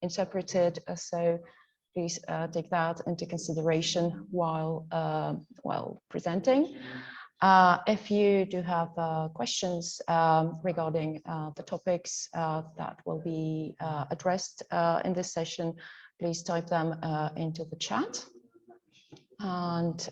interpreted. So please take that into consideration while presenting. If you do have questions regarding the topics that will be addressed in this session, please type them into the chat. And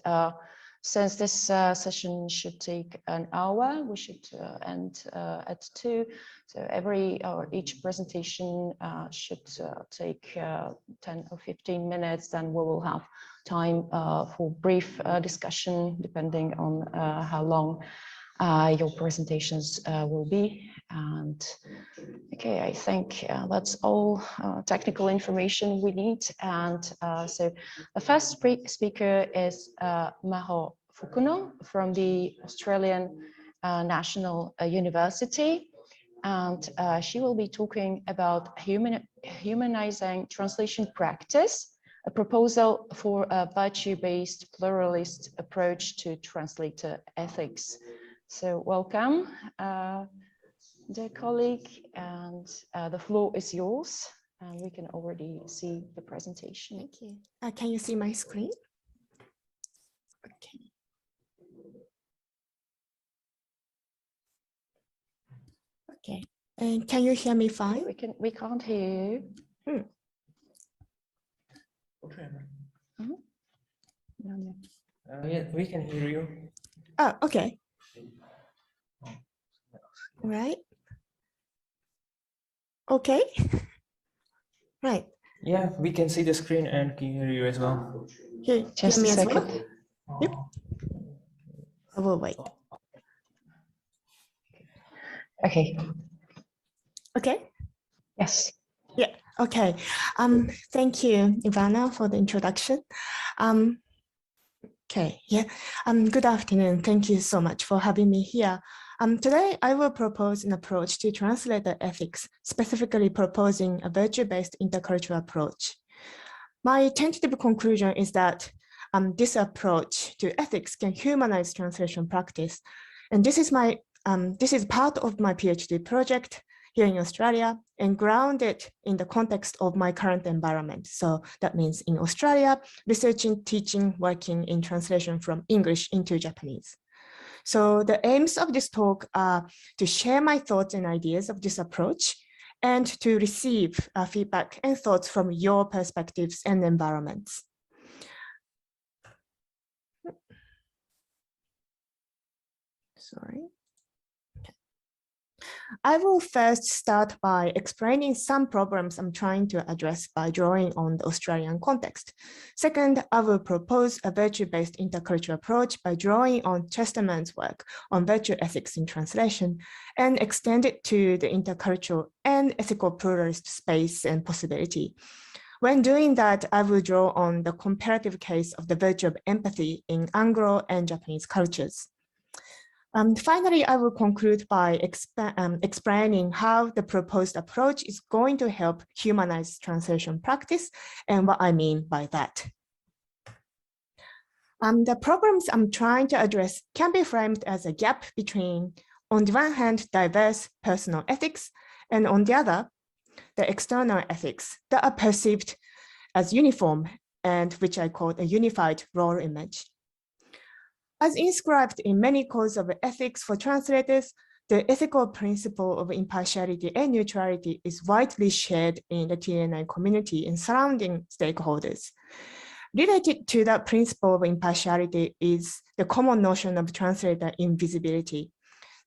since this session should take an hour, we should end at 2. So each presentation should take 10 or 15 minutes. Then we will have time for brief discussion, depending on how long your presentations will be. And okay, I think that's all technical information we need. And so the first speaker is Maho Fukuno from the Australian National University. And she will be talking about humanizing translation practice, a proposal for a virtue-based pluralist approach to translator ethics. So welcome, dear colleague, and the floor is yours. And we can already see the presentation. Thank you. Can you see my screen? Okay. Okay. And can you hear me fine? We can't hear you. Okay. No. Yeah, we can hear you. Oh, okay. Right. Okay. Right. Yeah, we can see the screen and can hear you as well. Just a second. Well? Yep. I will wait. Okay. Okay. Yes. Yeah. Okay. Thank you, Ivana, for the introduction. Okay. Yeah. Good afternoon. Thank you so much for having me here. Today, I will propose an approach to translator ethics, specifically proposing a virtue-based intercultural approach. My tentative conclusion is that this approach to ethics can humanize translation practice, and this is part of my PhD project here in Australia and grounded in the context of my current environment. So that means in Australia, researching, teaching, working in translation from English into Japanese. So the aims of this talk are to share my thoughts and ideas of this approach and to receive feedback and thoughts from your perspectives and environments. Sorry. I will first start by explaining some problems I'm trying to address by drawing on the Australian context. Second, I will propose a virtue-based intercultural approach by drawing on Chesterman's work on virtue ethics in translation and extend it to the intercultural and ethical pluralist space and possibility. When doing that, I will draw on the comparative case of the virtue of empathy in Anglo and Japanese cultures. Finally, I will conclude by explaining how the proposed approach is going to help humanize translation practice and what I mean by that. The problems I'm trying to address can be framed as a gap between, on the one hand, diverse personal ethics, and on the other, the external ethics that are perceived as uniform and which I call a unified role image. As inscribed in many codes of ethics for translators, the ethical principle of impartiality and neutrality is widely shared in the TNI community and surrounding stakeholders. Related to that principle of impartiality is the common notion of translator invisibility.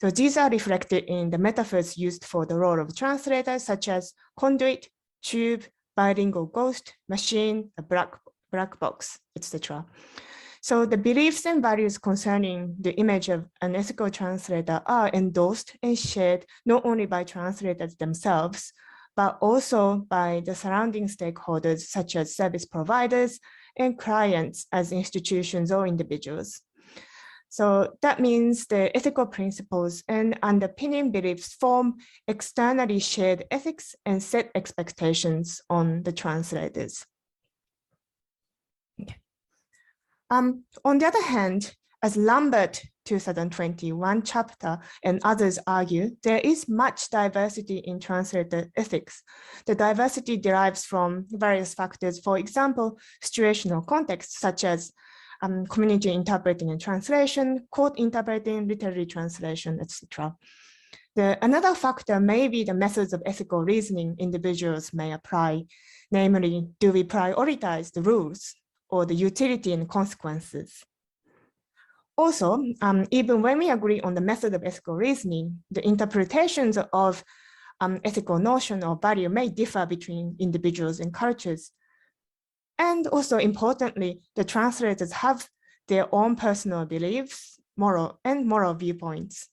So these are reflected in the metaphors used for the role of translators, such as conduit, tube, bilingual ghost, machine, a black box, etc. So the beliefs and values concerning the image of an ethical translator are endorsed and shared not only by translators themselves, but also by the surrounding stakeholders, such as service providers and clients as institutions or individuals. So that means the ethical principles and underpinning beliefs form externally shared ethics and set expectations on the translators. Okay. On the other hand, as Lambert 2021 chapter and others argue there is much diversity in translator ethics. The diversity derives from various factors, for example, situational context, such as community interpreting and translation, court interpreting, literary translation, etc. Another factor may be the methods of ethical reasoning individuals may apply, namely, do we prioritize the rules or the utility and consequences? Also, even when we agree on the method of ethical reasoning, the interpretations of ethical notion or value may differ between individuals and cultures. And also importantly, the translators have their own personal beliefs, moral viewpoints.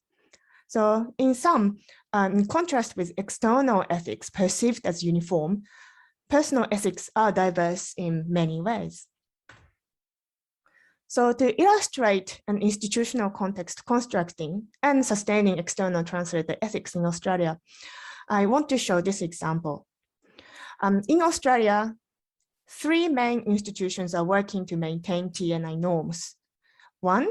So in sum, in contrast with external ethics perceived as uniform, personal ethics are diverse in many ways. So to illustrate an institutional context constructing and sustaining external translator ethics in Australia, I want to show this example. In Australia, 3 main institutions are working to maintain TNI norms. 1,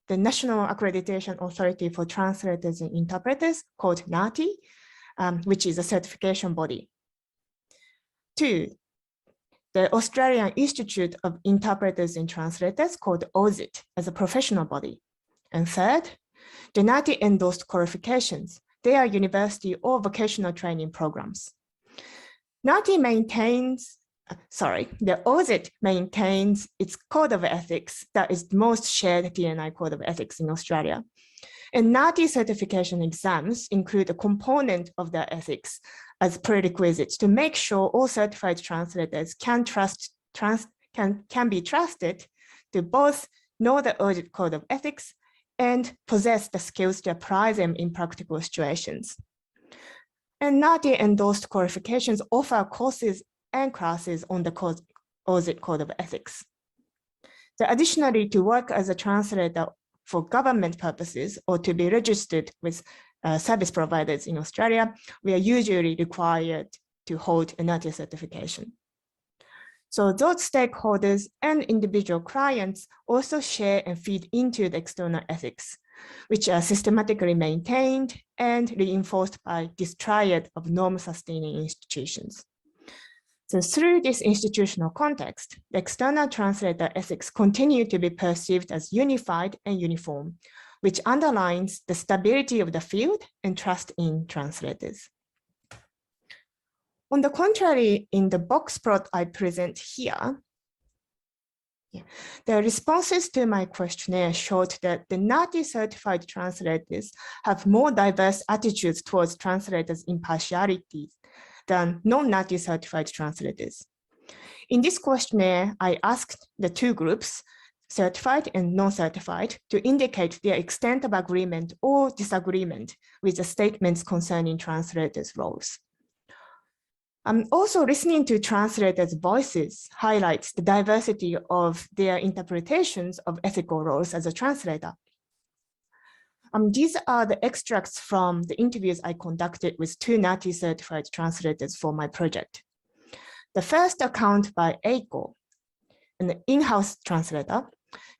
the National Accreditation Authority for Translators and Interpreters, called NATI, which is a certification body. 2, the Australian Institute of Interpreters and Translators, called OSIT, as a professional body. And 3rd, the NATI endorsed qualifications. They are university or vocational training programs. The OSIT maintains its code of ethics that is the most shared TNI code of ethics in Australia. And NATI certification exams include a component of their ethics as prerequisites to make sure all certified translators can be trusted to both know the OSIT code of ethics and possess the skills to apply them in practical situations. And NATI endorsed qualifications offer courses and classes on the OSIT code of ethics. So additionally, to work as a translator for government purposes or to be registered with service providers in Australia, we are usually required to hold a NATI certification. So those stakeholders and individual clients also share and feed into the external ethics, which are systematically maintained and reinforced by this triad of norm-sustaining institutions. So through this institutional context, the external translator ethics continue to be perceived as unified and uniform, which underlines the stability of the field and trust in translators. On the contrary, in the box plot I present here, the responses to my questionnaire showed that the NATI certified translators have more diverse attitudes towards translators' impartiality than non-NATI certified translators. In this questionnaire, I asked the 2 groups, certified and non-certified, to indicate their extent of agreement or disagreement with the statements concerning translators' roles. Also, listening to translators' voices highlights the diversity of their interpretations of ethical roles as a translator. These are the extracts from the interviews I conducted with 2 NATI certified translators for my project. The first account by Eiko, an in-house translator.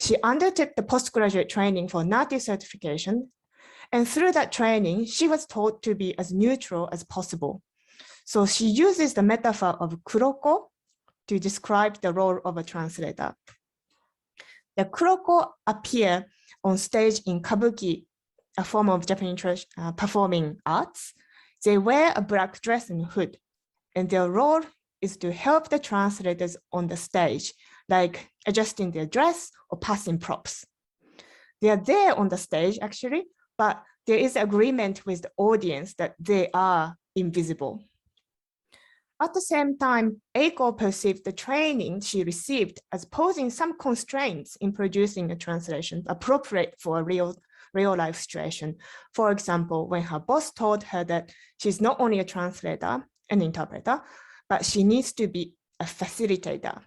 She undertook the postgraduate training for NATI certification, and through that training, she was taught to be as neutral as possible. So she uses the metaphor of kuroko to describe the role of a translator. The kuroko appear on stage in kabuki, a form of Japanese performing arts. They wear a black dress and hood, and their role is to help the translators on the stage, like adjusting their dress or passing props. They are there on the stage, actually, but there is agreement with the audience that they are invisible. At the same time, Eiko perceived the training she received as posing some constraints in producing a translation appropriate for a real life situation. For example, when her boss told her that she's not only a translator and interpreter, but she needs to be a facilitator.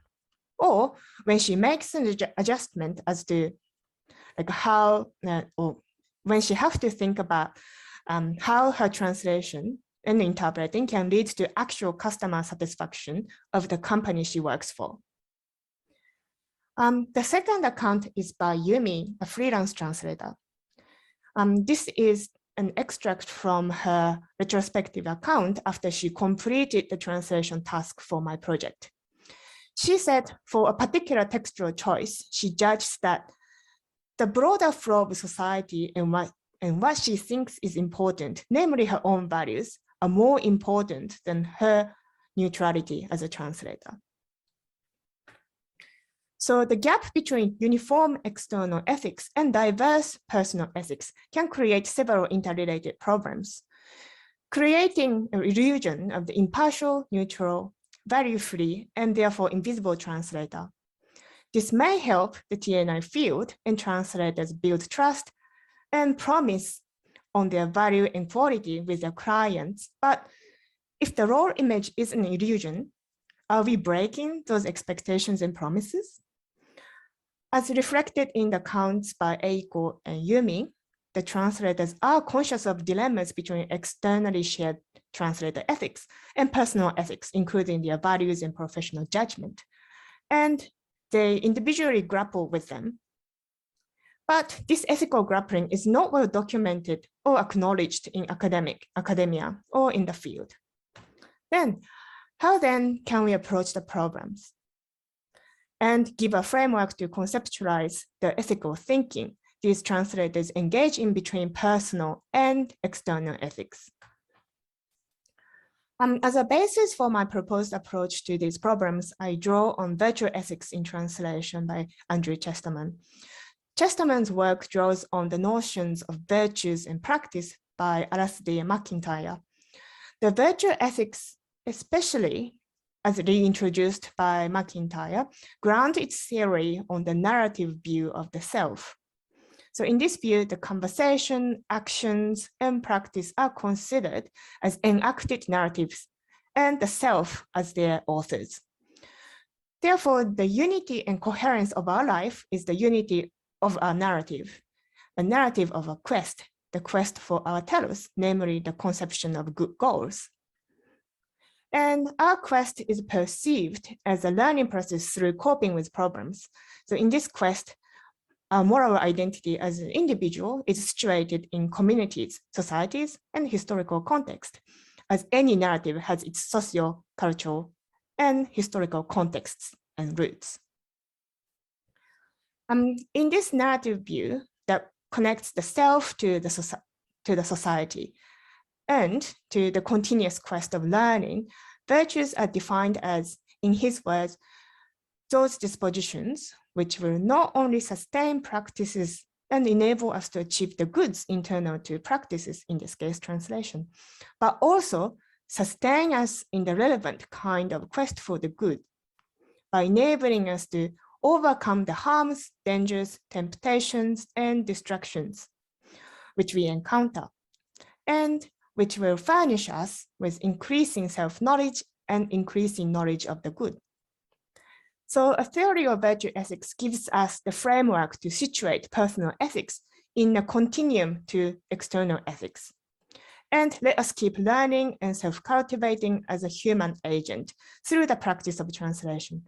Or when she makes an adjustment as to how, or when she has to think about how her translation and interpreting can lead to actual customer satisfaction of the company she works for. The second account is by Yumi, a freelance translator. This is an extract from her retrospective account after she completed the translation task for my project. She said for a particular textual choice, she judged that the broader flow of society and what she thinks is important, namely her own values, are more important than her neutrality as a translator. So the gap between uniform external ethics and diverse personal ethics can create several interrelated problems, creating an illusion of the impartial, neutral, value-free, and therefore invisible translator. This may help the TNI field and translators build trust and promise on their value and quality with their clients. But if the role image is an illusion, are we breaking those expectations and promises? As reflected in the accounts by Eiko and Yumi, the translators are conscious of dilemmas between externally shared translator ethics and personal ethics, including their values and professional judgment. And they individually grapple with them. But this ethical grappling is not well documented or acknowledged in academia or in the field. Then, how then can we approach the problems and give a framework to conceptualize the ethical thinking these translators engage in between personal and external ethics? As a basis for my proposed approach to these problems, I draw on Virtual Ethics in Translation by Andrew Chesterman. Chesterman's work draws on the notions of virtues and practice by Alasdair MacIntyre. The virtue ethics, especially as reintroduced by MacIntyre, ground its theory on the narrative view of the self. So in this view, the conversation, actions, and practice are considered as enacted narratives and the self as their authors. Therefore, the unity and coherence of our life is the unity of our narrative, a narrative of a quest, the quest for our telos, namely the conception of good goals. And our quest is perceived as a learning process through coping with problems. So in this quest, our moral identity as an individual is situated in communities, societies, and historical context, as any narrative has its socio-cultural and historical contexts and roots. In this narrative view that connects the self to the society and to the continuous quest of learning, virtues are defined as, in his words, those dispositions which will not only sustain practices and enable us to achieve the goods internal to practices, in this case translation, but also sustain us in the relevant kind of quest for the good by enabling us to overcome the harms, dangers, temptations, and distractions which we encounter, and which will furnish us with increasing self-knowledge and increasing knowledge of the good. So a theory of virtue ethics gives us the framework to situate personal ethics in a continuum to external ethics. And let us keep learning and self-cultivating as a human agent through the practice of translation.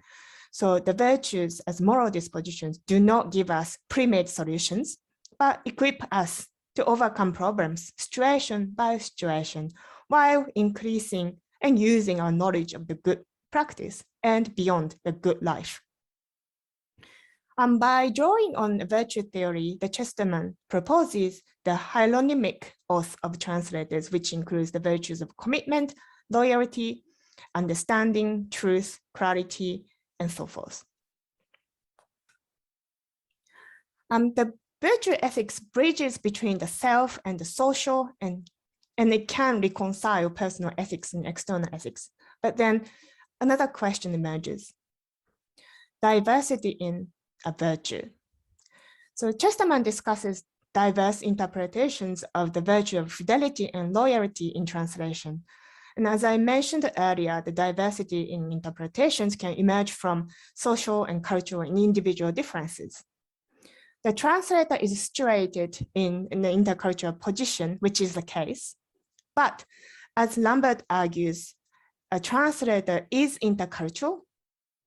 So the virtues as moral dispositions do not give us pre-made solutions, but equip us to overcome problems situation by situation while increasing and using our knowledge of the good practice and beyond the good life. By drawing on virtue theory, the Chesterman proposes the hieronymic oath of translators, which includes the virtues of commitment, loyalty, understanding, truth, clarity, and so forth. The virtue ethics bridges between the self and the social, and it can reconcile personal ethics and external ethics. But then another question emerges: diversity in a virtue. So Chesterman discusses diverse interpretations of the virtue of fidelity and loyalty in translation. And as I mentioned earlier, the diversity in interpretations can emerge from social and cultural and individual differences. The translator is situated in an intercultural position, which is the case. But as Lambert argues, a translator is intercultural,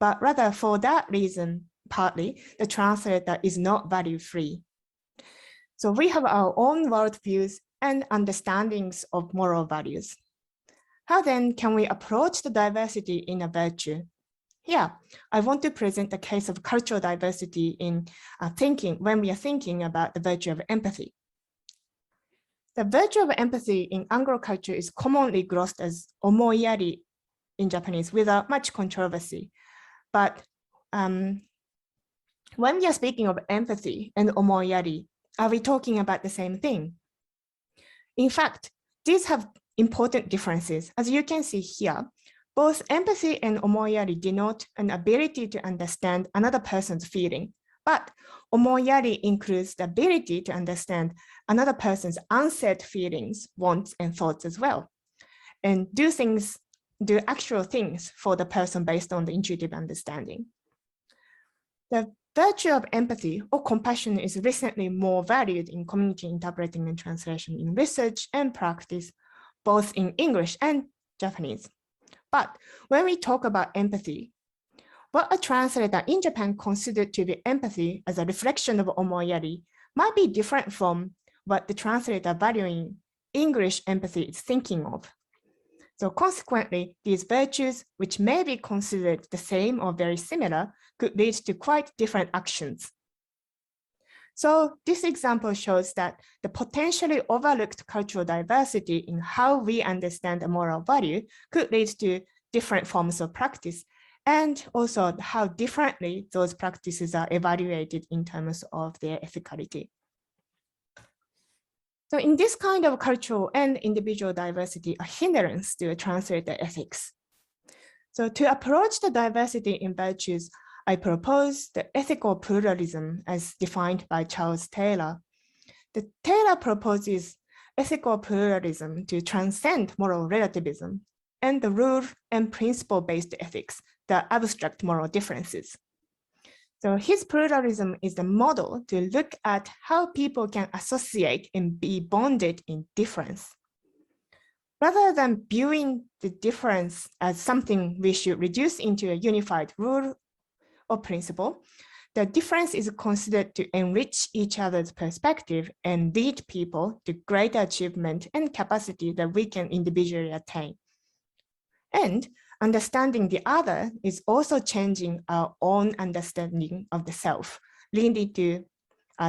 but rather for that reason, partly, the translator is not value-free. So we have our own worldviews and understandings of moral values. How then can we approach the diversity in a virtue? Here, I want to present the case of cultural diversity in thinking when we are thinking about the virtue of empathy. The virtue of empathy in Anglo culture is commonly glossed as omoiyari in Japanese without much controversy. But when we are speaking of empathy and omoiyari, are we talking about the same thing? In fact, these have important differences. As you can see here, both empathy and omoiyari denote an ability to understand another person's feeling, but omoiyari includes the ability to understand another person's unsaid feelings, wants, and thoughts as well, and do actual things for the person based on the intuitive understanding. The virtue of empathy or compassion is recently more valued in community interpreting and translation in research and practice, both in English and Japanese. But when we talk about empathy, what a translator in Japan considered to be empathy as a reflection of omoiyari might be different from what the translator valuing English empathy is thinking of. So consequently, these virtues, which may be considered the same or very similar, could lead to quite different actions. So this example shows that the potentially overlooked cultural diversity in how we understand a moral value could lead to different forms of practice, and also how differently those practices are evaluated in terms of their ethicality. So in this kind of cultural and individual diversity, a hindrance to translator ethics. So to approach the diversity in virtues, I propose the ethical pluralism as defined by Charles Taylor. The Taylor proposes ethical pluralism to transcend moral relativism and the rule and principle-based ethics that abstract moral differences. So his pluralism is the model to look at how people can associate and be bonded in difference. Rather than viewing the difference as something we should reduce into a unified rule or principle, the difference is considered to enrich each other's perspective and lead people to greater achievement and capacity that we can individually attain. And understanding the other is also changing our own understanding of the self, leading to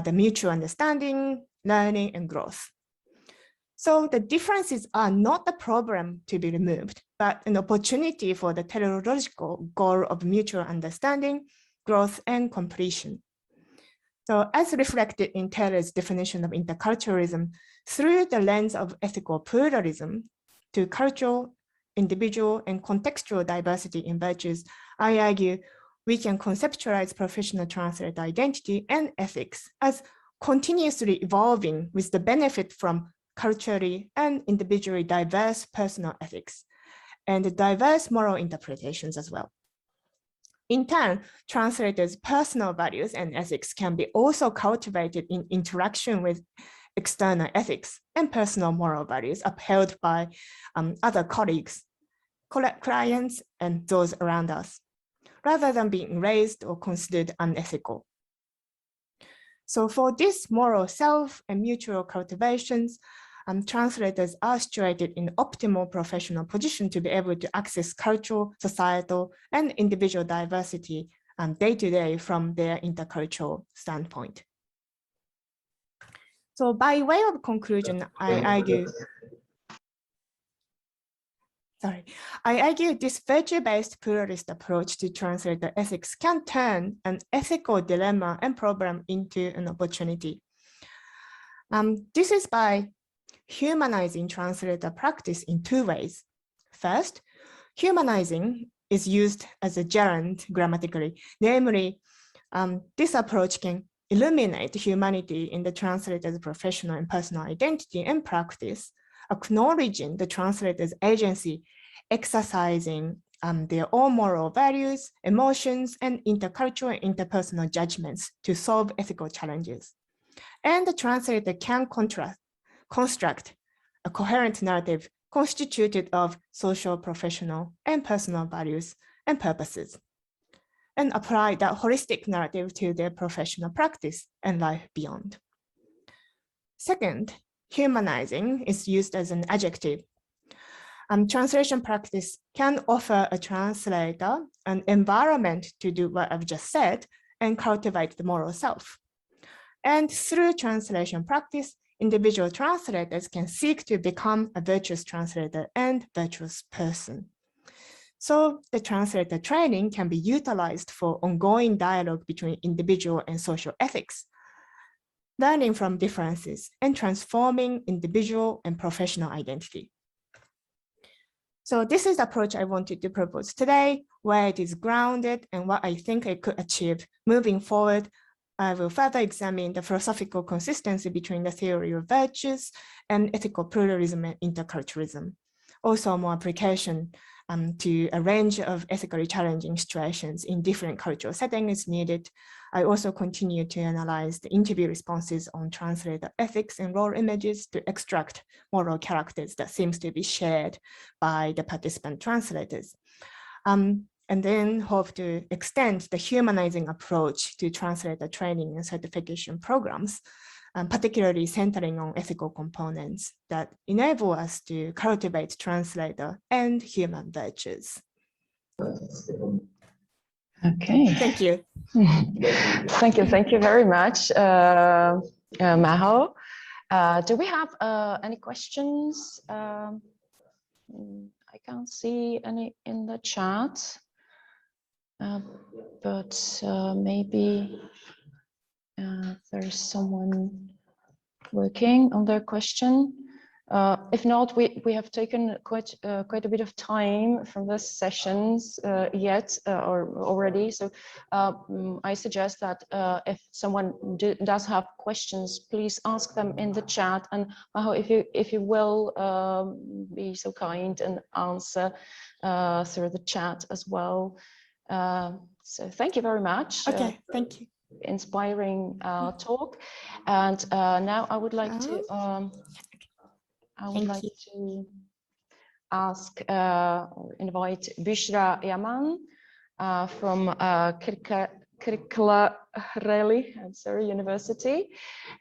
the mutual understanding, learning, and growth. So the differences are not a problem to be removed, but an opportunity for the teleological goal of mutual understanding, growth, and completion. So as reflected in Taylor's definition of interculturalism, through the lens of ethical pluralism to cultural, individual, and contextual diversity in virtues, I argue we can conceptualize professional translator identity and ethics as continuously evolving with the benefit from culturally and individually diverse personal ethics and diverse moral interpretations as well. In turn, translators' personal values and ethics can be also cultivated in interaction with external ethics and personal moral values upheld by other colleagues, clients, and those around us, rather than being raised or considered unethical. So for this moral self and mutual cultivations, translators are situated in optimal professional position to be able to access cultural, societal, and individual diversity day to day from their intercultural standpoint. So by way of conclusion, I argue this virtue-based pluralist approach to translator ethics can turn an ethical dilemma and problem into an opportunity. This is by humanizing translator practice in two ways. First, humanizing is used as a gerund grammatically, namely, this approach can illuminate humanity in the translator's professional and personal identity and practice, acknowledging the translator's agency, exercising their own moral values, emotions, and intercultural and interpersonal judgments to solve ethical challenges. And the translator can construct a coherent narrative constituted of social, professional, and personal values and purposes, and apply that holistic narrative to their professional practice and life beyond. Second, humanizing is used as an adjective. Translation practice can offer a translator an environment to do what I've just said and cultivate the moral self. And through translation practice, individual translators can seek to become a virtuous translator and virtuous person. So the translator training can be utilized for ongoing dialogue between individual and social ethics, learning from differences and transforming individual and professional identity. So this is the approach I wanted to propose today, where it is grounded and what I think I could achieve moving forward. I will further examine the philosophical consistency between the theory of virtues and ethical pluralism and interculturalism. Also more application to a range of ethically challenging situations in different cultural settings is needed. I also continue to analyze the interview responses on translator ethics and role images to extract moral characters that seems to be shared by the participant translators. And then hope to extend the humanizing approach to translator training and certification programs, particularly centering on ethical components that enable us to cultivate translator and human virtues. Okay. Thank you. Thank you very much, Maho. Do we have any questions? I can't see any in the chat, but maybe there's someone working on their question. If not, we have taken quite a bit of time from the sessions or already. So I suggest that if someone does have questions, please ask them in the chat. And Maho, if you will be so kind and answer through the chat as well. So thank you very much. Okay, thank you. Inspiring talk. And now I would like to ask or invite Büşra Yaman from Kirklareli University,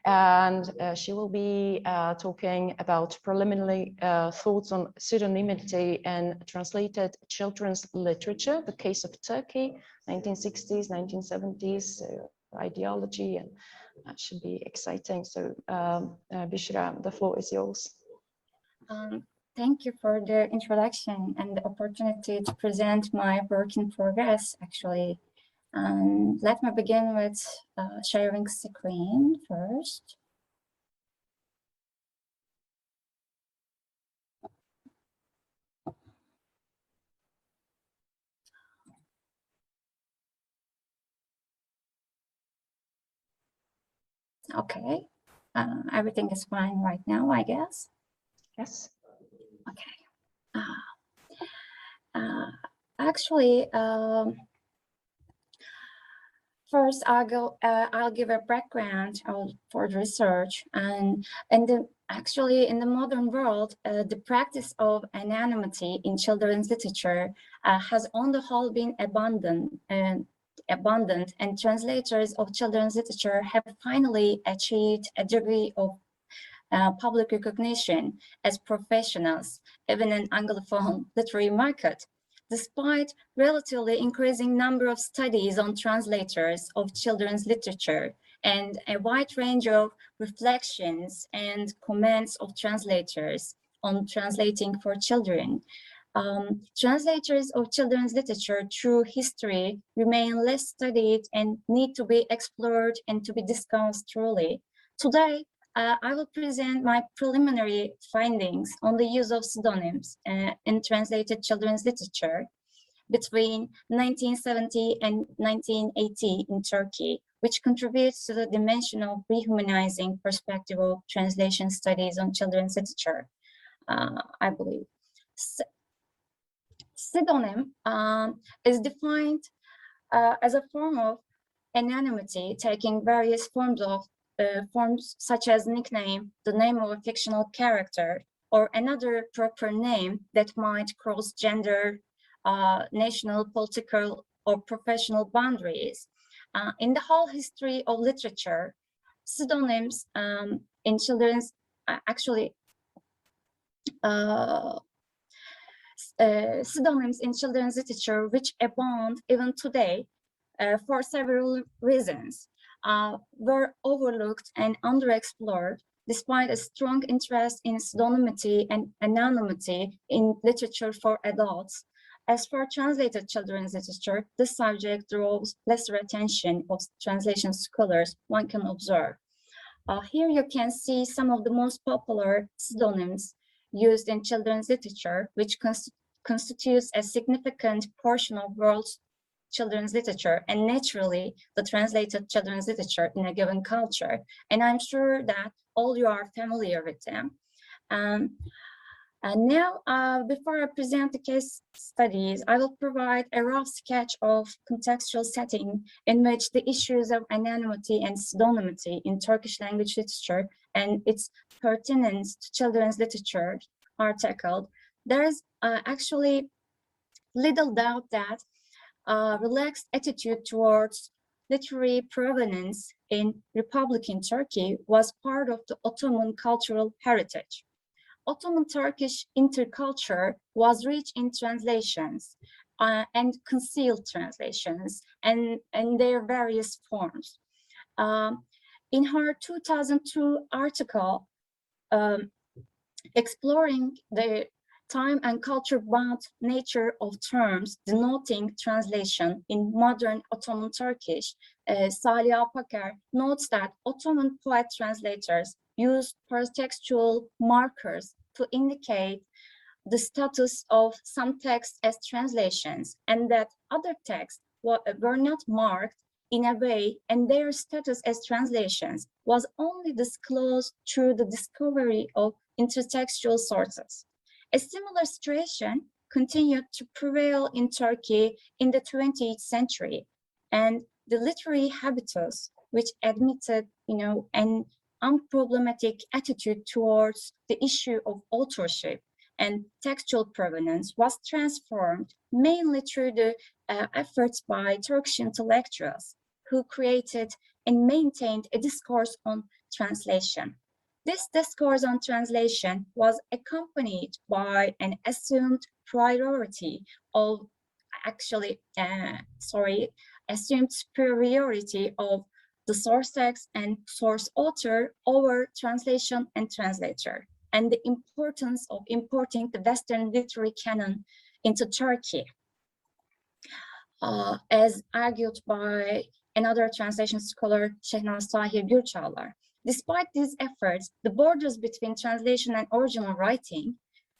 and she will be talking about preliminary thoughts on pseudonymity and translated children's literature, the case of Turkey, 1960s, 1970s, so ideology, and that should be exciting. So Büşra, the floor is yours. Thank you for the introduction and the opportunity to present my work in progress, actually. Let me begin with sharing screen first. Okay, everything is fine right now, I guess. Yes. Okay. Actually, first I'll give a background for the research, and actually in the modern world, the practice of anonymity in children's literature has on the whole been abundant, and translators of children's literature have finally achieved a degree of public recognition as professionals, even in Anglophone literary market, despite relatively increasing number of studies on translators of children's literature and a wide range of reflections and comments of translators on translating for children. Translators of children's literature through history remain less studied and need to be explored and to be discussed truly. Today, I will present my preliminary findings on the use of pseudonyms in translated children's literature between 1970 and 1980 in Turkey, which contributes to the dimension of rehumanizing perspective of translation studies on children's literature, I believe. Pseudonym is defined as a form of anonymity, taking various forms such as nickname, the name of a fictional character, or another proper name that might cross gender, national, political, or professional boundaries. In the whole history of literature, pseudonyms in children's, pseudonyms in children's literature, which abound even today for several reasons, were overlooked and underexplored, despite a strong interest in pseudonymity and anonymity in literature for adults. As for translated children's literature, this subject draws lesser attention of translation scholars, one can observe. Here you can see some of the most popular pseudonyms used in children's literature, which constitutes a significant portion of world's children's literature, and naturally the translated children's literature in a given culture. And I'm sure that all you are familiar with them. And now, before I present the case studies, I will provide a rough sketch of contextual setting in which the issues of anonymity and pseudonymity in Turkish language literature and its pertinence to children's literature are tackled. There is actually little doubt that relaxed attitude towards literary provenance in Republican Turkey was part of the Ottoman cultural heritage. Ottoman Turkish interculture was rich in translations and concealed translations and their various forms. In her 2002 article, exploring the time and culture-bound nature of terms denoting translation in modern Ottoman Turkish, Salih Apakar notes that Ottoman poet translators used paratextual markers to indicate the status of some texts as translations, and that other texts were not marked in a way, and their status as translations was only disclosed through the discovery of intertextual sources. A similar situation continued to prevail in Turkey in the 20th century, and the literary habitus, which admitted, an unproblematic attitude towards the issue of authorship and textual provenance, was transformed mainly through the efforts by Turkish intellectuals who created and maintained a discourse on translation. This discourse on translation was accompanied by an assumed priority of, assumed superiority of the source text and source author over translation and translator, and the importance of importing the Western literary canon into Turkey, as argued by another translation scholar, Şehnaz Tahir Gürçağlar. Despite these efforts, the borders between translation and original writing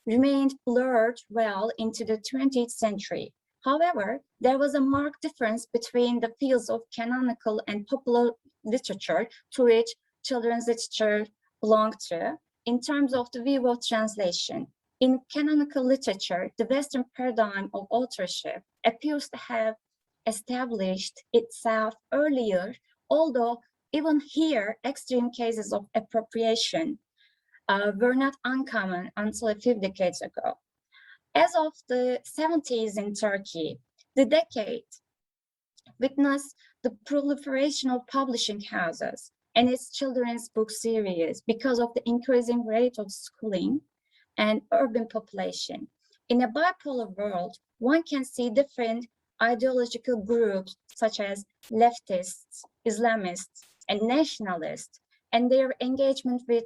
remained blurred well into the 20th century. However, there was a marked difference between the fields of canonical and popular literature to which children's literature belonged to, in terms of the view of translation. In canonical literature, the Western paradigm of authorship appears to have established itself earlier, although even here, extreme cases of appropriation were not uncommon until a few decades ago. As of the 70s in Turkey, the decade witnessed the proliferation of publishing houses and its children's book series because of the increasing rate of schooling and urban population. In a bipolar world, one can see different ideological groups such as leftists, Islamists, and nationalists, and their engagement with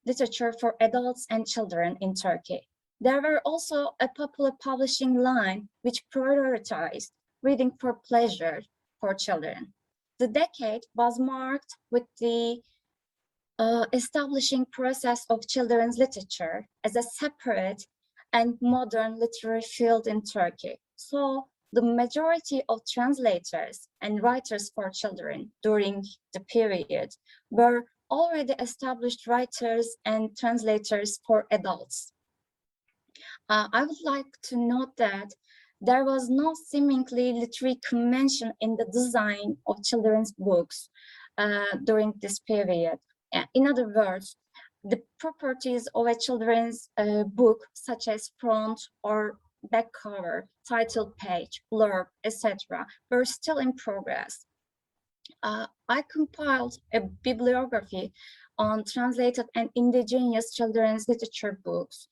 literature for adults and children in Turkey. There were also a popular publishing line which prioritized reading for pleasure for children. The decade was marked with the establishing process of children's literature as a separate and modern literary field in Turkey. So the majority of translators and writers for children during the period were already established writers and translators for adults. I would like to note that there was no seemingly literary convention in the design of children's books during this period. In other words, the properties of a children's book, such as front or back cover, title page, blurb, etc., were still in progress. I compiled a bibliography on translated and indigenous children's literature books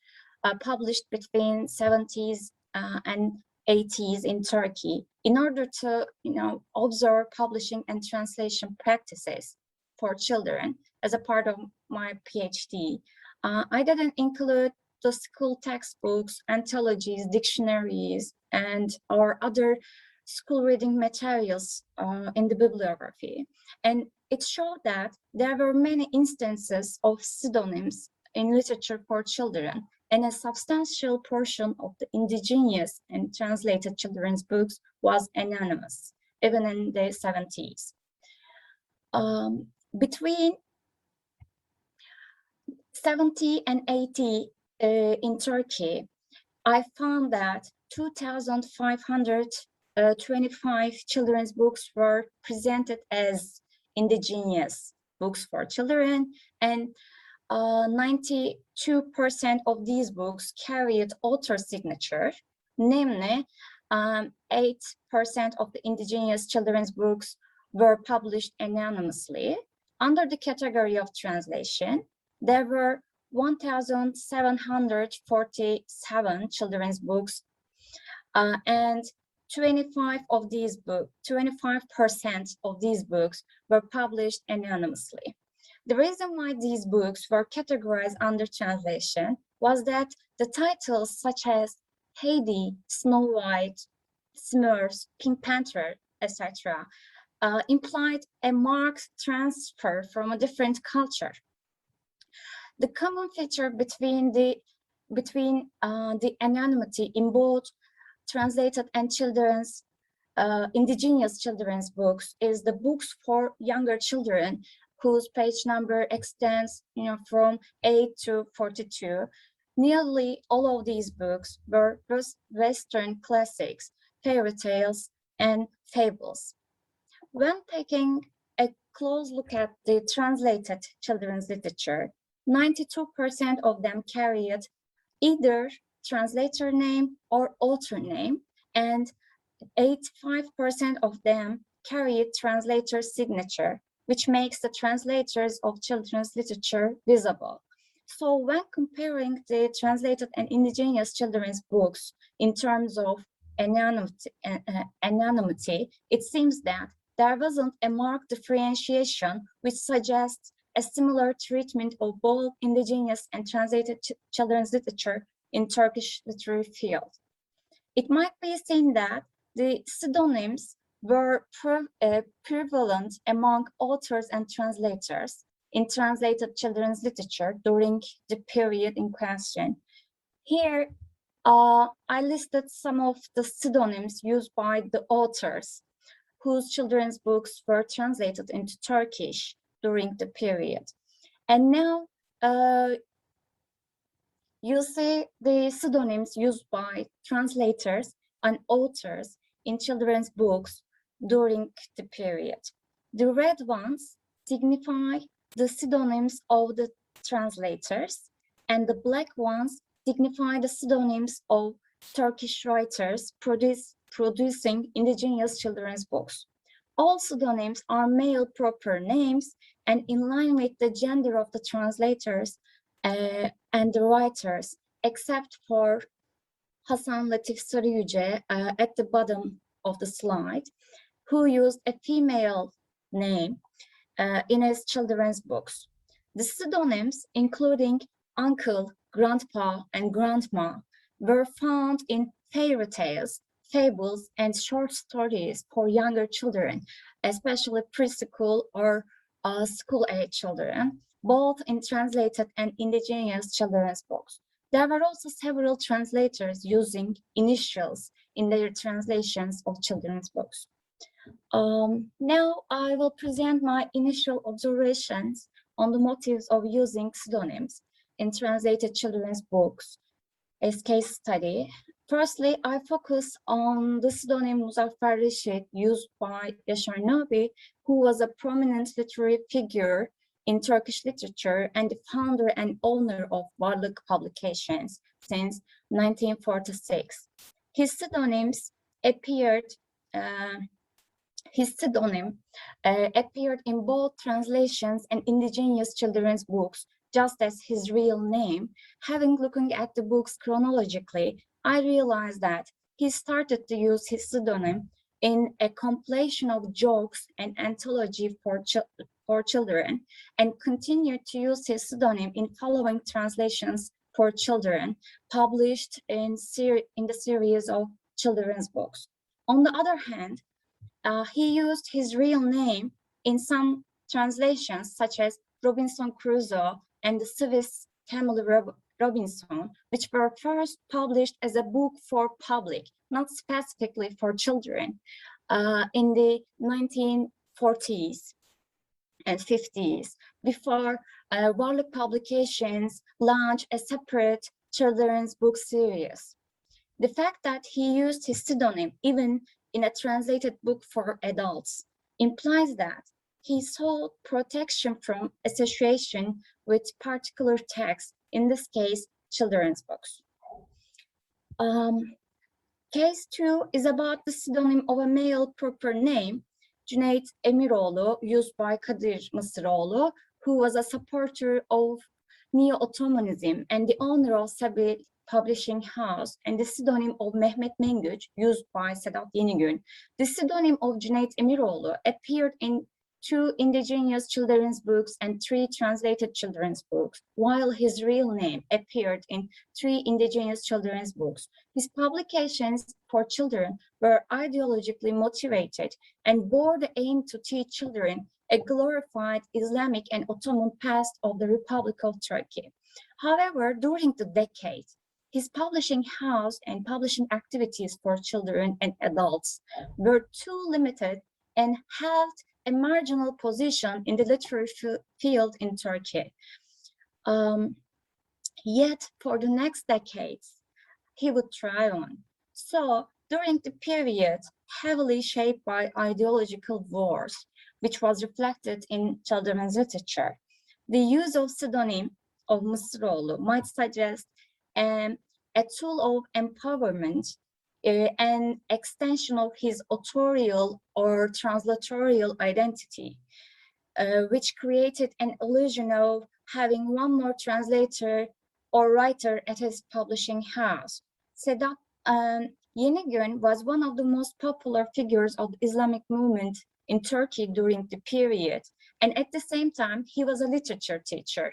published between 70s and 80s in Turkey in order to, observe publishing and translation practices for children as a part of my PhD. I didn't include the school textbooks, anthologies, dictionaries, and or other school reading materials in the bibliography. And it showed that there were many instances of pseudonyms in literature for children, and a substantial portion of the indigenous and translated children's books was anonymous, even in the 70s. Between 70 and 80 in Turkey, I found that 2,525 children's books were presented as indigenous books for children, and 92% of these books carried author signature, namely 8% of the indigenous children's books were published anonymously. Under the category of translation, there were 1,747 children's books, and 25% of these books were published anonymously. The reason why these books were categorized under translation was that the titles such as Heidi, Snow White, Smurfs, Pink Panther, etc. Implied a marked transfer from a different culture. The common feature between the anonymity in both translated and indigenous children's books is the books for younger children, whose page number extends, from 8 to 42. Nearly all of these books were Western classics, fairy tales, and fables. When taking a close look at the translated children's literature, 92% of them carried either translator name or author name, and 85% of them carried translator signature, which makes the translators of children's literature visible. So when comparing the translated and indigenous children's books in terms of anonymity, it seems that there wasn't a marked differentiation, which suggests a similar treatment of both indigenous and translated children's literature in Turkish literary field. It might be seen that the pseudonyms were prevalent among authors and translators in translated children's literature during the period in question. Here, I listed some of the pseudonyms used by the authors whose children's books were translated into Turkish during the period. And now you see the pseudonyms used by translators and authors in children's books during the period. The red ones signify the pseudonyms of the translators, and the black ones signify the pseudonyms of Turkish writers producing indigenous children's books. All pseudonyms are male proper names and in line with the gender of the translators and the writers, except for Hasan Latif Sarıyüce at the bottom of the slide, who used a female name in his children's books. The pseudonyms, including uncle, grandpa, and grandma, were found in fairy tales, fables, and short stories for younger children, especially preschool or school-age children, both in translated and indigenous children's books. There were also several translators using initials in their translations of children's books. Now I will present my initial observations on the motives of using pseudonyms in translated children's books as case study. Firstly, I focus on the pseudonym Muzaffer Reşit used by Yaşar Nabi, who was a prominent literary figure in Turkish literature and the founder and owner of Varlık Publications since 1946. His pseudonyms appeared His pseudonym appeared in both translations and indigenous children's books, just as his real name. Having looking at the books chronologically, I realized that he started to use his pseudonym in a compilation of jokes and anthology for children, and continued to use his pseudonym in following translations for children published in the series of children's books. On the other hand, he used his real name in some translations, such as Robinson Crusoe and the Swiss Family Robinson, which were first published as a book for public, not specifically for children, in the 1940s and 50s, before Warlock Publications launched a separate children's book series. The fact that he used his pseudonym even in a translated book for adults implies that he sought protection from association with particular texts, in this case, children's books. Case 2 is about the pseudonym of a male proper name, Cüneyt Emiroğlu, used by Kadir Mısıroğlu, who was a supporter of Neo-Ottomanism and the owner of Sabil Publishing House, and the pseudonym of Mehmet Mengüç, used by Sedat Yenigün. The pseudonym of Cüneyt Emiroğlu appeared in 2 indigenous children's books and 3 translated children's books, while his real name appeared in 3 indigenous children's books. His publications for children were ideologically motivated and bore the aim to teach children a glorified Islamic and Ottoman past of the Republic of Turkey. However, during the decade, his publishing house and publishing activities for children and adults were too limited and held a marginal position in the literary field in Turkey. Yet, for the next decades, he would thrive on. So, during the period heavily shaped by ideological wars, which was reflected in children's literature, the use of pseudonym of Mısıroğlu might suggest a tool of empowerment, an extension of his authorial or translatorial identity, which created an illusion of having one more translator or writer at his publishing house. Sedat Yenigün was one of the most popular figures of the Islamic movement in Turkey during the period, and at the same time, he was a literature teacher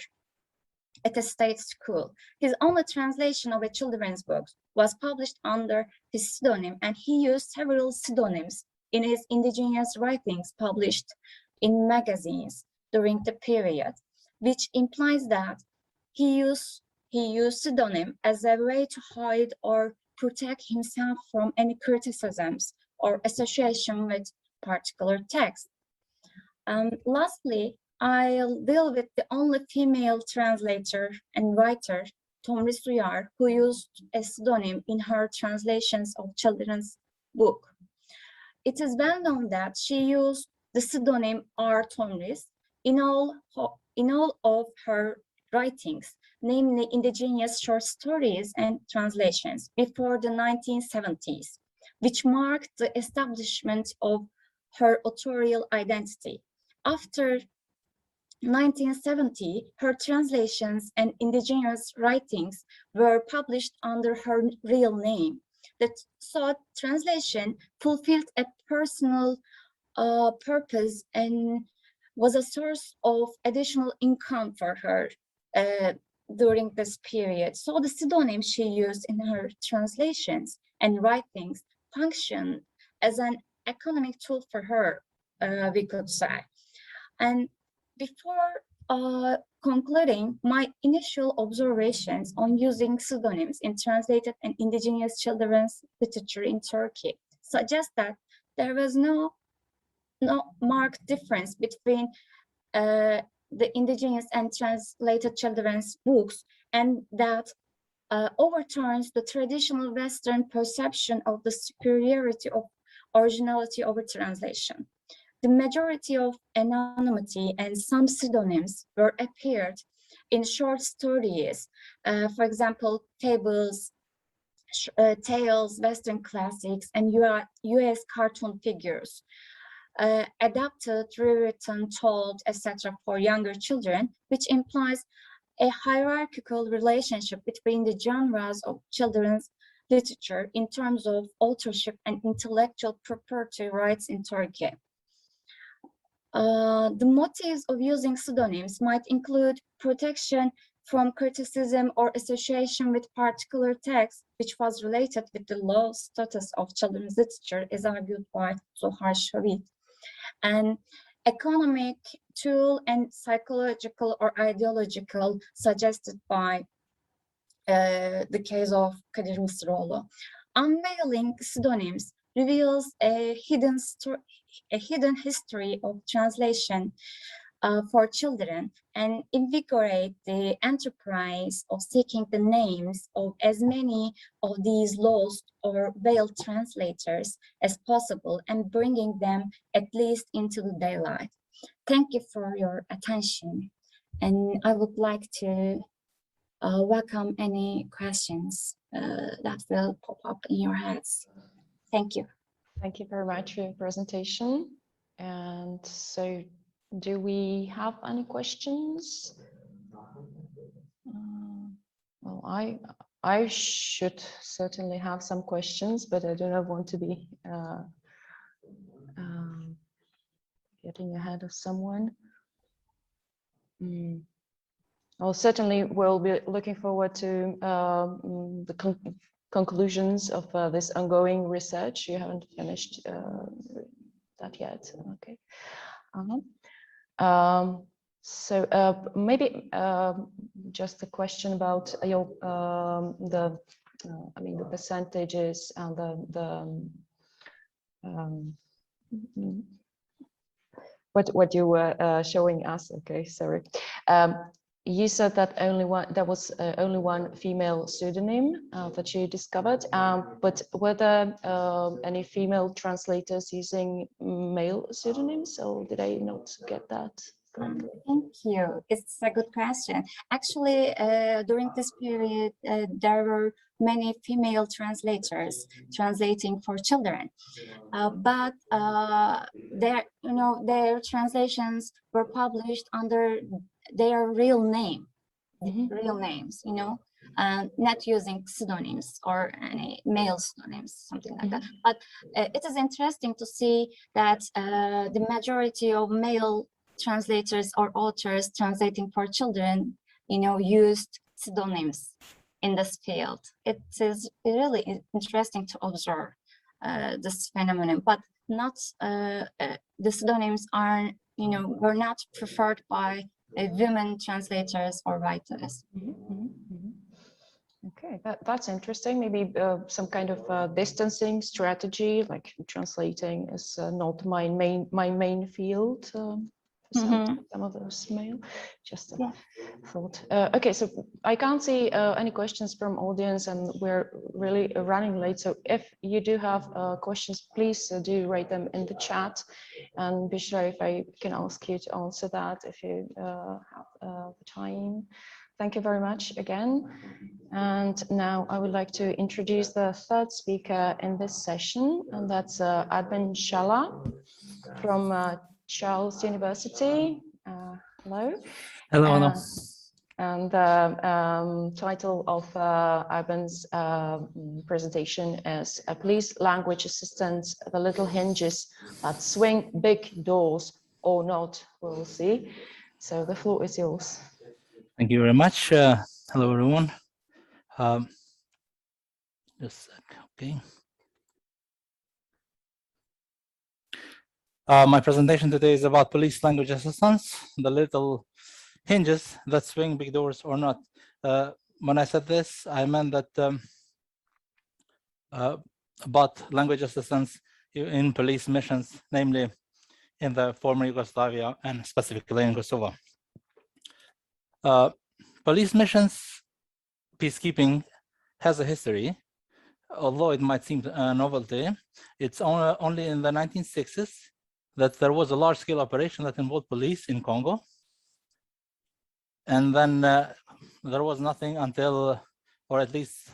at a state school. His only translation of a children's book was published under his pseudonym, and he used several pseudonyms in his indigenous writings published in magazines during the period, which implies that he used pseudonym as a way to hide or protect himself from any criticisms or association with particular text. Lastly, I'll deal with the only female translator and writer, Tomris Uyar, who used a pseudonym in her translations of children's book. It is well known that she used the pseudonym R. Tomris in all of her writings, namely indigenous short stories and translations, before the 1970s, which marked the establishment of her authorial identity. After 1970, her translations and indigenous writings were published under her real name. So translation fulfilled a personal purpose and was a source of additional income for her during this period. So the pseudonym she used in her translations and writings functioned as an economic tool for her, we could say. And before concluding, my initial observations on using pseudonyms in translated and indigenous children's literature in Turkey suggest that there was no marked difference between the indigenous and translated children's books, and that overturns the traditional Western perception of the superiority of originality over translation. The majority of anonymity and some pseudonyms were appeared in short stories, for example, fables, tales, Western classics, and US cartoon figures. adapted, rewritten, told, etc. for younger children, which implies a hierarchical relationship between the genres of children's literature in terms of authorship and intellectual property rights in Turkey. The motives of using pseudonyms might include protection from criticism or association with particular text, which was related with the low status of children's literature, as argued by Zohar Shavit, and economic, tool, and psychological or ideological, suggested by the case of Kadir Mısıroğlu. Unveiling pseudonyms reveals a hidden history of translation for children and invigorate the enterprise of seeking the names of as many of these lost or veiled translators as possible and bringing them at least into the daylight. Thank you for your attention. And I would like to welcome any questions that will pop up in your heads. Thank you. Thank you very much for your presentation. And so, do we have any questions? Well, I should certainly have some questions, but I do not want to be getting ahead of someone. Well, certainly we'll be looking forward to the conclusions of this ongoing research. You haven't finished that yet, okay. So maybe just a question about your the percentages and what you were showing us. Okay, sorry. You said that there was only one female pseudonym that you discovered, but were there any female translators using male pseudonyms, or did I not get that? Thank you. It's a good question. Actually, during this period, there were many female translators translating for children, but their translations were published under their real name, real names, not using pseudonyms or any male pseudonyms, something like that. But it is interesting to see that the majority of male translators or authors translating for children, used pseudonyms in this field. It is really interesting to observe this phenomenon, but not the pseudonyms are, were not preferred by women translators or writers. Okay, that's interesting. Maybe some kind of distancing strategy, like translating is not my main field. Some of those male, just a thought. Okay, so I can't see any questions from audience, and we're really running late. So if you do have questions, please do write them in the chat. And Büşra, if I can ask you to answer that if you have the time. Thank you very much again. And now I would like to introduce the third speaker in this session, and that's Arben Shala from Charles University. Hello. Hello, hello. And the title of Arben's presentation is Police Language Assistance, the Little Hinges That Swing Big Doors or Not, we'll see. So the floor is yours. Thank you very much. Hello, everyone. Just a sec, okay. My presentation today is about police language assistance, the little hinges that swing big doors or not. When I said this, I meant that about language assistance in police missions, namely in the former Yugoslavia and specifically in Kosovo. Police missions, peacekeeping has a history, although it might seem a novelty. It's only in the 1960s that there was a large-scale operation that involved police in Congo. And then there was nothing until, or at least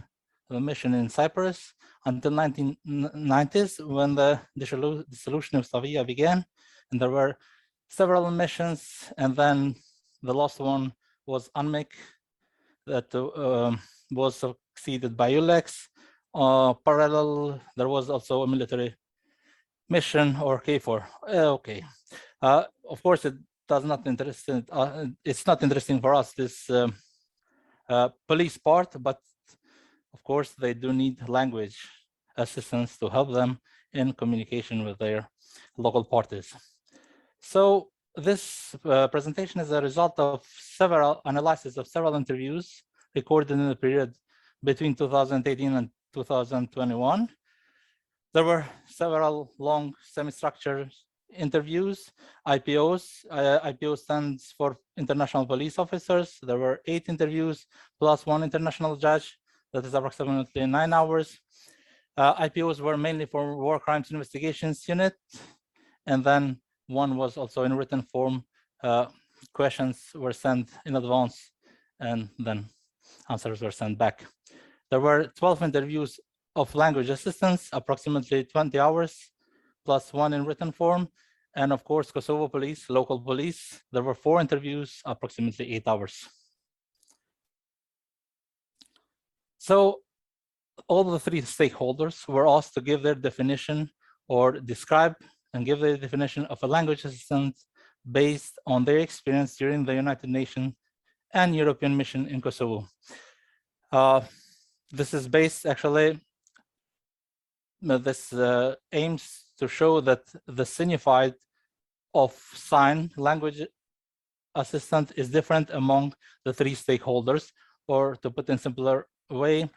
the mission in Cyprus, until 1990s when the dissolution of Slovakia began, and there were several missions, and then the last one was UNMIK that was succeeded by ULEX. Parallel, there was also a military mission or KFOR. Okay, of course it does not interest. It's not interesting for us, this police part, but of course they do need language assistance to help them in communication with their local parties. So this presentation is a result of several analysis of several interviews recorded in the period between 2018 and 2021. There were several long semi-structured interviews, IPOs. IPO stands for International Police Officers. There were 8 interviews plus 1 international judge. That is approximately 9 hours. IPOs were mainly for War Crimes Investigations Unit, and then one was also in written form. Questions were sent in advance, and then answers were sent back. There were 12 interviews of language assistance, approximately 20 hours, plus 1 in written form. And of course, Kosovo police, local police, there were 4 interviews, approximately 8 hours. So all the 3 stakeholders were asked to give their definition or describe and give their definition of a language assistant based on their experience during the United Nations and European mission in Kosovo. This is based, actually, this aims to show that the signified of sign language assistant is different among the 3 stakeholders, or to put in simpler way,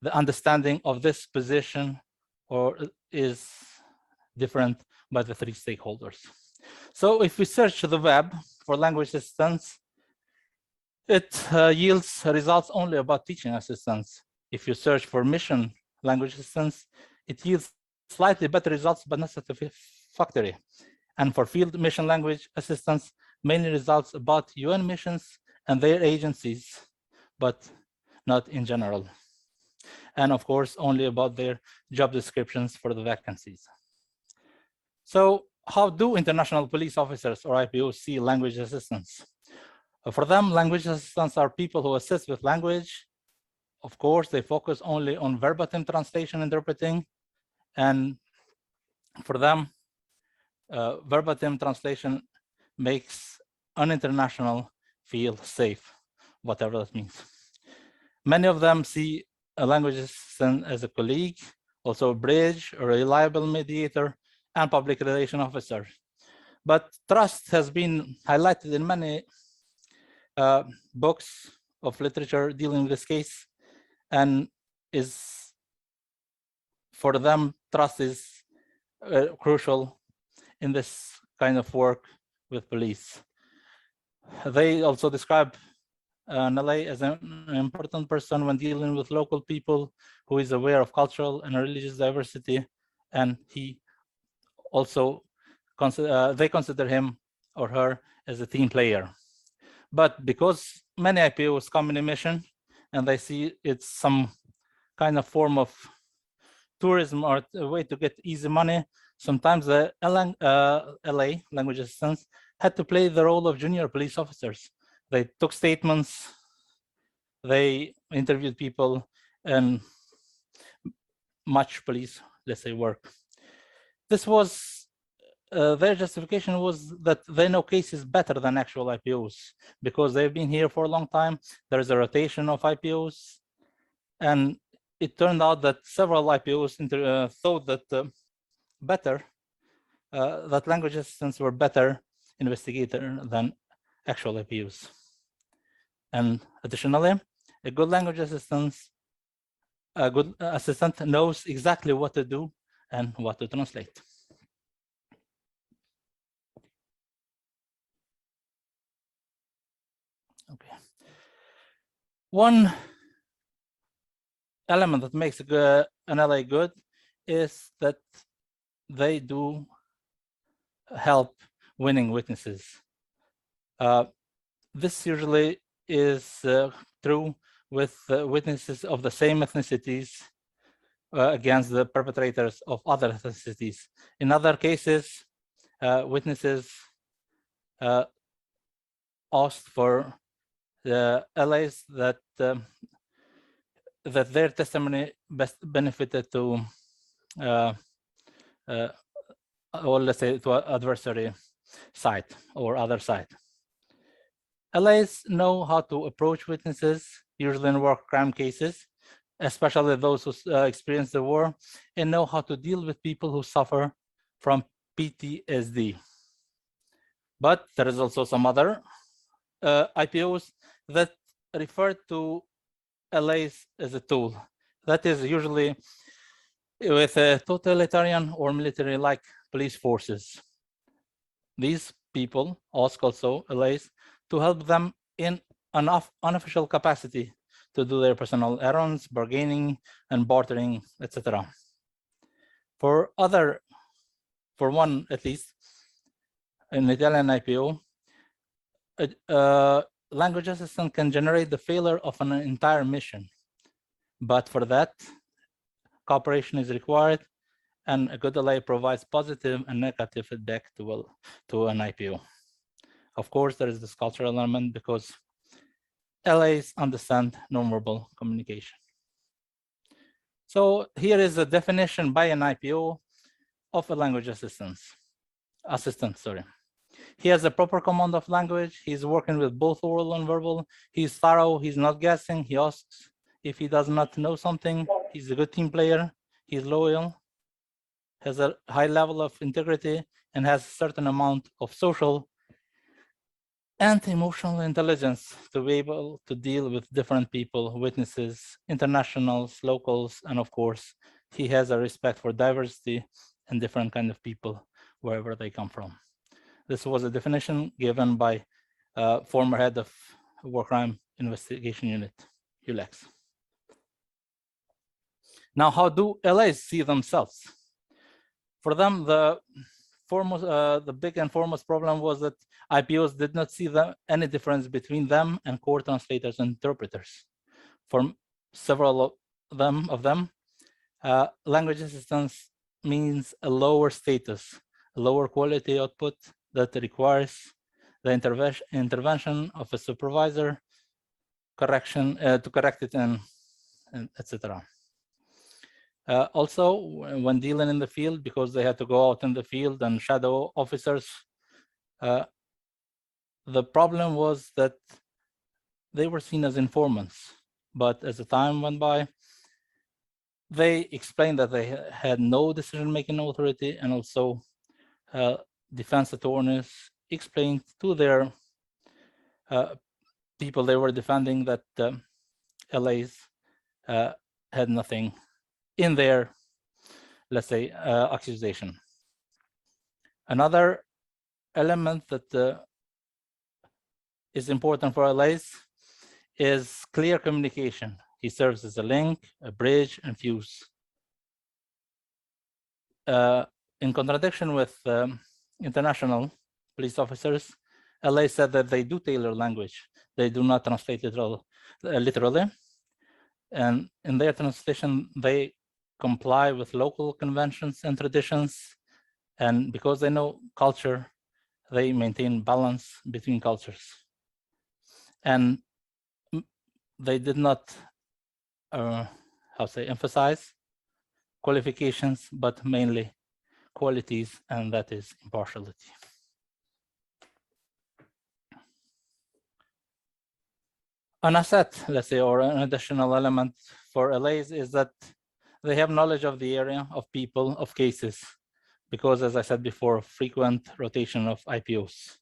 the understanding of this position or is different by the 3 stakeholders. So if we search the web for language assistance, it yields results only about teaching assistance. If you search for mission language assistance, it yields slightly better results, but not satisfactory. And for field mission language assistance, mainly results about UN missions and their agencies, but not in general. And of course, only about their job descriptions for the vacancies. So how do international police officers or IPOs see language assistance? For them, language assistants are people who assist with language. Of course, they focus only on verbatim translation interpreting. And for them, verbatim translation makes an international feel safe, whatever that means. Many of them see a language assistant as a colleague, also a bridge, a reliable mediator, and public relation officer. But trust has been highlighted in many books of literature dealing with this case, and is, for them, trust is crucial in this kind of work with police. They also describe Nalay as an important person when dealing with local people, who is aware of cultural and religious diversity, and he also they consider him or her as a team player. But because many IPOs come in a mission and they see it's some kind of form of tourism or a way to get easy money, sometimes the LA language assistants had to play the role of junior police officers. They took statements, they interviewed people, and much police, let's say, work. This was their justification was that they know cases better than actual IPOs because they've been here for a long time. There's a rotation of IPOs, and it turned out that several IPOs thought that that language assistants were better investigator than actual IPOs. And additionally, a good language assistant knows exactly what to do and what to translate. Okay. One element that makes an LA good is that they do help winning witnesses. This usually is true with witnesses of the same ethnicities, against the perpetrators of other ethnicities. In other cases, witnesses asked for the allies that that their testimony best benefited to, or let's say, to adversary side or other side. Allies know how to approach witnesses, usually in war crime cases, especially those who experience the war, and know how to deal with people who suffer from PTSD. But there is also some other IPOs that refer to allies as a tool. That is usually with totalitarian or military-like police forces. These people ask also allies to help them in an unofficial capacity to do their personal errands, bargaining, and bartering, etc. For one at least, an Italian IPO, language assistant can generate the failure of an entire mission. But for that, cooperation is required, and a good ally provides positive and negative feedback to an IPO. Of course, there is this cultural element because allies understand nonverbal communication. So here is a definition by an IPO of a language assistant. He has a proper command of language. He's working with both oral and verbal. He's thorough. He's not guessing. He asks if he does not know something. He's a good team player. He's loyal, has a high level of integrity, and has a certain amount of social and emotional intelligence to be able to deal with different people, witnesses, internationals, locals, and of course, he has a respect for diversity and different kind of people wherever they come from. This was a definition given by former head of War Crime Investigation Unit, ULEX. Now, how do allies see themselves? For them, the big and foremost problem was that IPOs did not see any difference between them and core translators and interpreters. For several of them, language assistance means a lower status, a lower quality output that requires the intervention of a supervisor, to correct it, and etc. Also, when dealing in the field, because they had to go out in the field and shadow officers, the problem was that they were seen as informants. But as the time went by, they explained that they had no decision-making authority, and also defense attorneys explained to their people they were defending that LAs had nothing in their, let's say, accusation. Another element that is important for LAs is clear communication. He serves as a link, a bridge, and fuse. In contradiction with international police officers, LA said that they do tailor language. They do not translate literally. And in their translation, they comply with local conventions and traditions. And because they know culture, they maintain balance between cultures. And they did not, emphasize qualifications, but mainly qualities, and that is impartiality. An asset, let's say, or an additional element for LAs is that they have knowledge of the area, of people, of cases, because, as I said before, frequent rotation of IPOs.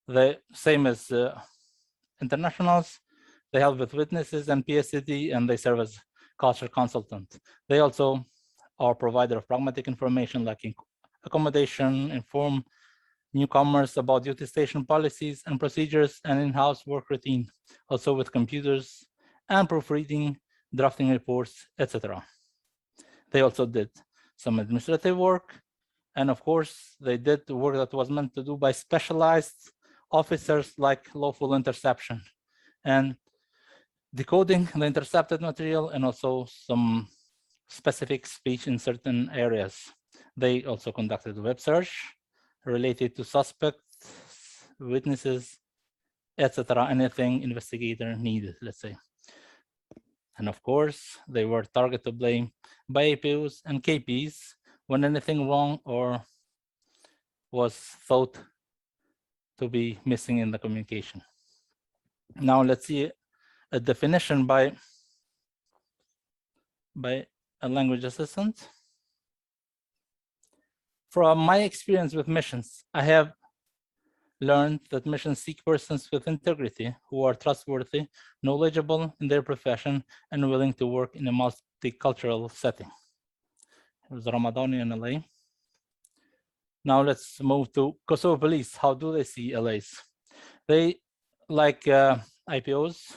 The same as internationals, they help with witnesses and PSCD, and they serve as culture consultant. They also are provider of pragmatic information like accommodation, inform newcomers about duty station policies and procedures, and in-house work routine, also with computers and proofreading, drafting reports, etc. They also did some administrative work, and of course, they did the work that was meant to do by specialized officers like lawful interception and decoding the intercepted material, and also some specific speech in certain areas. They also conducted web search related to suspects, witnesses, etc. Anything investigator needed, let's say. And of course, they were targeted by APOs and KPs when anything wrong or was thought to be missing in the communication. Now let's see a definition by a language assistant. From my experience with missions, I have learned that missions seek persons with integrity who are trustworthy, knowledgeable in their profession, and willing to work in a multicultural setting. It was Ramadani in LA. Now let's move to Kosovo police. How do they see LAs? They, like IPOs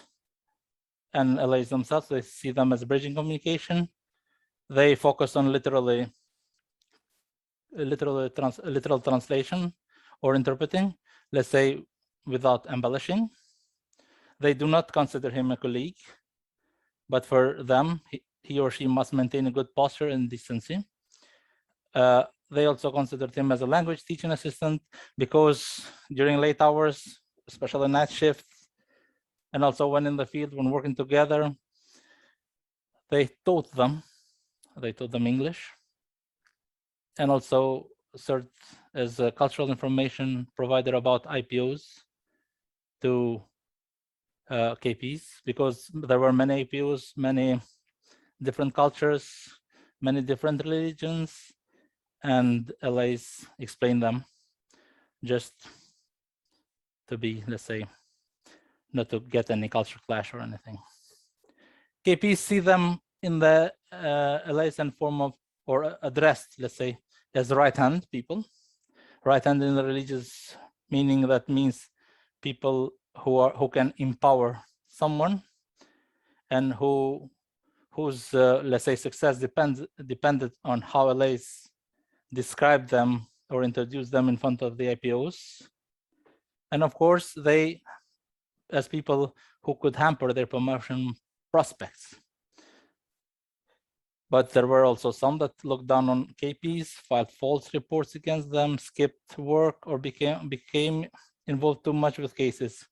and LAs themselves, they see them as bridging communication. They focus on literal translation or interpreting, let's say, without embellishing. They do not consider him a colleague, but for them, he or she must maintain a good posture and decency. They also considered him as a language teaching assistant because during late hours, especially night shifts, and also when in the field, when working together, they taught them English, and also served as a cultural information provider about IPOs to KPs, because there were many IPOs, many different cultures, many different religions, and LAs explain them just to be, let's say, not to get any culture clash or anything. KPs see them in the LAs in form of, or addressed, let's say, as right-hand people. Right-hand in the religious meaning, that means people who can empower someone and whose let's say success depended on how LAs describe them or introduce them in front of the IPOs. And of course, they, as people who could hamper their promotion prospects. But there were also some that looked down on KPs, filed false reports against them, skipped work, or became involved too much with cases.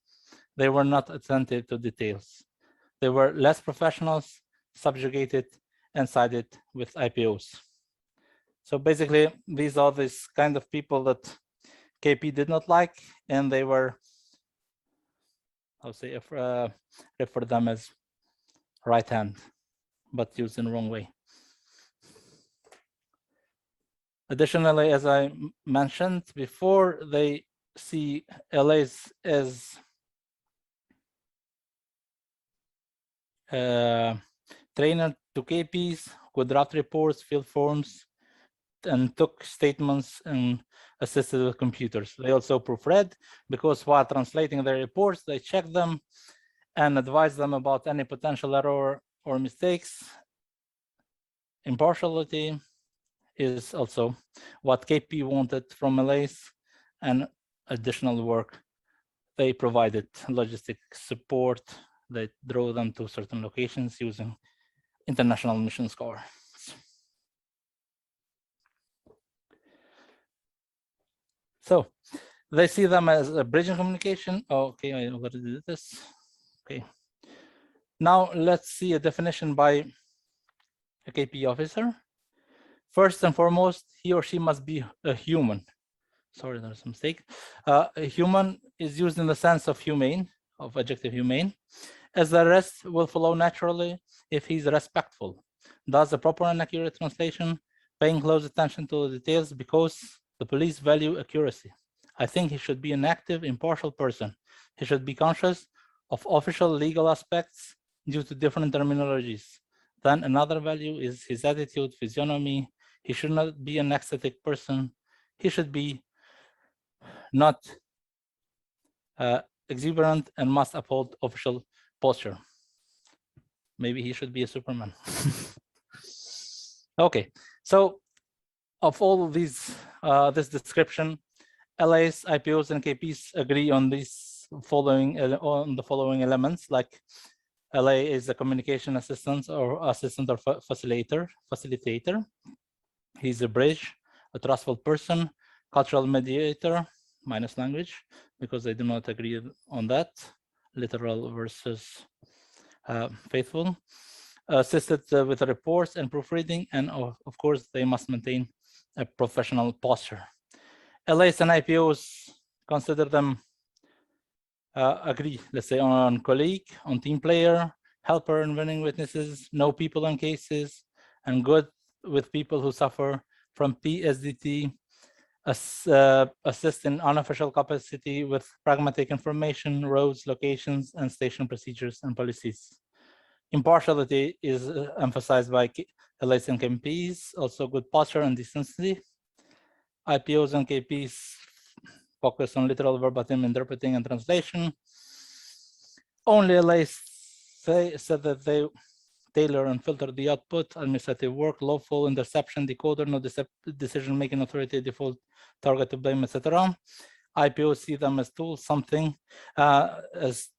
They were not attentive to details. They were less professionals, subjugated, and sided with IPOs. So basically, these are this kind of people that KP did not like, and they were, I'll say, refer them as right hand, but used in the wrong way. Additionally, as I mentioned before, they see LAs as trainer to KPs, could draft reports, fill forms, and took statements and assisted with computers. They also proofread, because while translating their reports, they check them and advise them about any potential error or mistakes. Impartiality is also what KP wanted from LAs, and additional work. They provided logistic support. They drove them to certain locations using international mission scholars. So they see them as a bridging communication. Okay, I already did this. Okay. Now let's see a definition by a KP officer. First and foremost, he or she must be a human. Sorry, there's a mistake. A human is used in the sense of humane, of adjective humane, as the rest will follow naturally if he's respectful. Thus, a proper and accurate translation, paying close attention to the details, because the police value accuracy. I think he should be an active, impartial person. He should be conscious of official legal aspects due to different terminologies. Then another value is his attitude, physiognomy. He should not be an ecstatic person. He should be not exuberant and must uphold official posture. Maybe he should be a Superman. Okay, so of all of these, this description, LAs, IPOs, and KPs agree on these following elements, like LA is a communication assistant or facilitator. He's a bridge, a trustful person, cultural mediator, minus language, because I do not agree on that, literal versus faithful. Assisted with reports and proofreading, and of course, they must maintain a professional posture. LAs and IPOs consider them agree, let's say, on colleague, on team player, helper and winning witnesses, know people and cases, and good with people who suffer from PSDT, assist in unofficial capacity with pragmatic information, roads, locations, and station procedures and policies. Impartiality is emphasized by LAs and KPs, also good posture and decency. IPOs and KPs focus on literal verbatim interpreting and translation. Only LAs said that they tailor and filter the output, administrative work, lawful, interception, decoder, no decision-making authority, default target to blame, etc. IPOs see them as tools, something as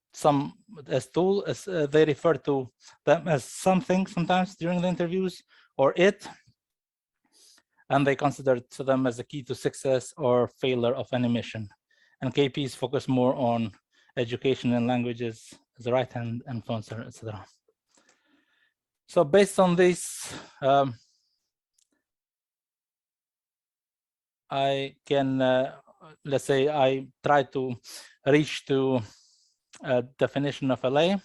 they refer to them as something sometimes during the interviews, or it, and they consider them as a key to success or failure of any mission. And KPs focus more on education and languages as a right hand influencer, etc. So based on this, I can, let's say, I try to reach to a definition of LA.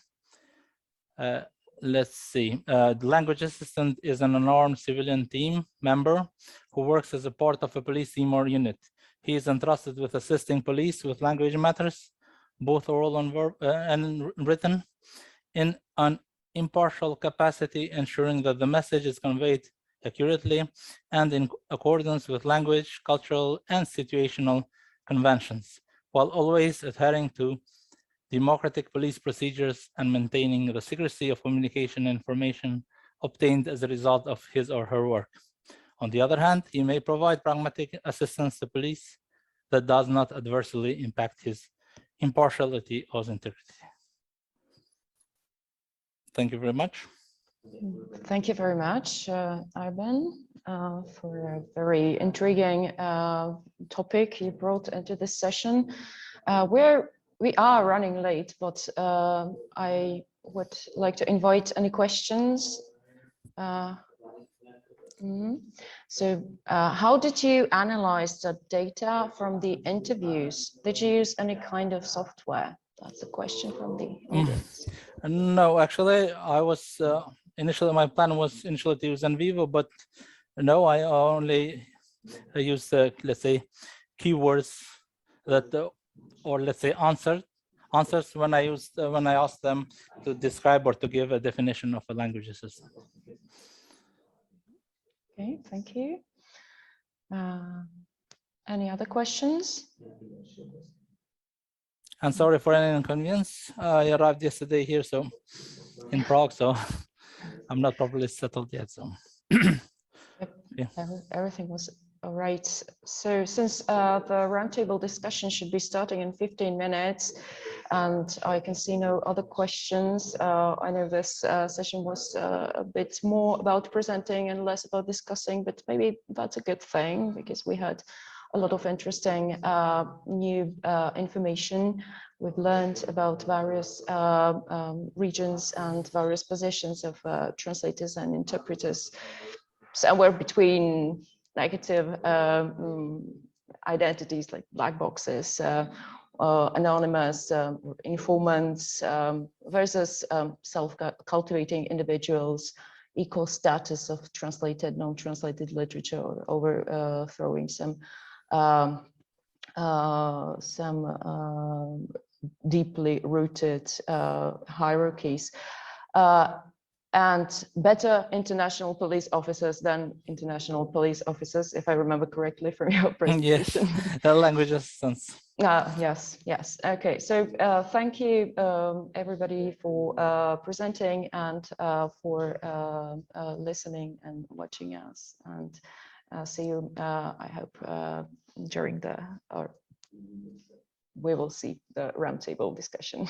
Let's see, the language assistant is an unarmed civilian team member who works as a part of a police team or unit. He is entrusted with assisting police with language matters, both oral and written, in an impartial capacity, ensuring that the message is conveyed accurately and in accordance with language, cultural, and situational conventions, while always adhering to democratic police procedures and maintaining the secrecy of communication and information obtained as a result of his or her work. On the other hand, he may provide pragmatic assistance to police that does not adversely impact his impartiality or integrity. Thank you very much. Thank you very much, Arben, for a very intriguing topic you brought into this session. We are running late, but I would like to invite any questions. So how did you analyze the data from the interviews? Did you use any kind of software? That's a question from the audience. No, actually, I was initially, my plan was initially to use NVivo, but no, I only used, let's say, keywords that, or let's say answers when I asked them to describe or to give a definition of a language assistant. Okay, thank you. Any other questions? And sorry for any inconvenience. I arrived yesterday here, so in Prague, so I'm not properly settled yet. So yeah. Everything was all right. So since the roundtable discussion should be starting in 15 minutes, and I can see no other questions, I know this session was a bit more about presenting and less about discussing, but maybe that's a good thing because we had a lot of interesting new information. We've learned about various regions and various positions of translators and interpreters, somewhere between negative identities like black boxes, anonymous informants versus self-cultivating individuals, equal status of translated, non-translated literature, or overthrowing some deeply rooted hierarchies. And better international police officers than international police officers, if I remember correctly from your presentation. Yes, the language assistants. Yes. Okay, so thank you everybody for presenting and for listening and watching us. And see you, I hope, during we will see the roundtable discussion.